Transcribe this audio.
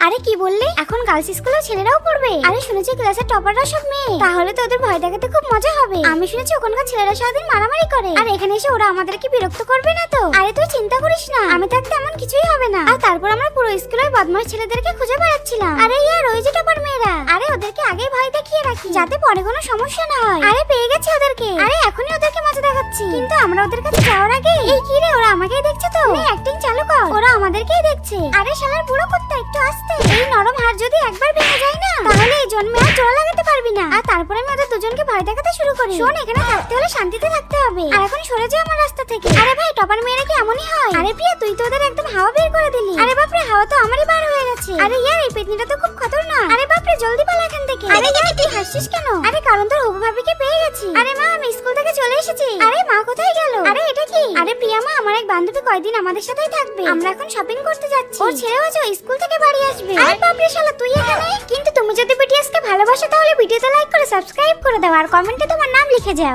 আরে কি বললে? এখন গার্লস স্কুলেও ছেলেরাও পড়বে? আরে শুনেছি ক্লাসের টপাররা সব মেয়ে। তাহলে তো ওদের ভয় দেখাতে খুব মজা হবে। আমি শুনেছি ওখানকার ছেলেরা সারাদিন মারামারি করে। আর এখানে এসে ওরা আমাদেরকে বিরক্ত করবে না তো? আরে তুই চিন্তা করিস না, আমি থাকতে এমন কিছুই হবে না। আর তারপর আমরা পুরো স্কুলের বদমাশ ছেলেদেরকে খুঁজে বেড়াচ্ছিলাম। আরে ইয়ার ওই যে টপার মেয়েরা। আরে ওদেরকে আগেই ভয় দেখিয়ে রাখি যাতে পরে কোনো সমস্যা না হয়। আরে পেয়ে গেছি ওদেরকে। আরে এখনই ওদেরকে মজা দেখাচ্ছি। কিন্তু আমরা ওদের কাছে যাওয়ার আগে এই কি রে, ওরা আমাকেই দেখছে তো? তুই অ্যাক্টিং চালু কর, ওরা আমাদেরকেই দেখছে। আরে শালার বুড়ো কুত্তা, একটু আস্তে। এই নরম হাড় যদি একবার ভেঙে যায় না, তাহলে এই জন্মে আর জোড়া লাগাতে পারবি না। আর তারপরে আমি ওদের দুজনকে ভয় দেখাতে শুরু করি। শোন, এখানে থাকতে হলে শান্তিতে থাকতে হবে। আর এখন সরে যা আমার রাস্তা থেকে। আরে ভাই, টপার মেয়েরা কি এমনই হয়? আরে প্রিয়া, তুই তো ওদের একদম হাওয়া বের করে দিলি। আরে বাপরে, হাওয়া তো আমারই বার হয়ে গেছে। আরে ইয়ার, এই পেতনিটা তো খুব খতরনাক। আরে বাপরে, জলদি পালা এখান থেকে। আরে ইয়ার, তুই হাসছিস কেন? আরে কারণ তোর হবু ভাবিকে পেয়ে গেছি। আরে মা, আমি স্কুল থেকে চলে এসেছি। আরে মা কোথায় গেল? আরে এটা কি? আরে প্রিয়া মা, আমার এক বান্ধবী কয়দিন আমাদের সাথেই থাকবে। আমরা এখন শপিং করতে যাচ্ছি। ওর ছেলেও আছে, স্কুল থেকে বাড়ি আসবে। আরে বাপরে শালা, তুই এখানে? কিন্তু তুমি যদি বিটিএস কে ভালোবাসো তাহলে ভিডিওতে লাইক করে সাবস্ক্রাইব করে দাও আর কমেন্টে তোমার নাম লিখে যাও।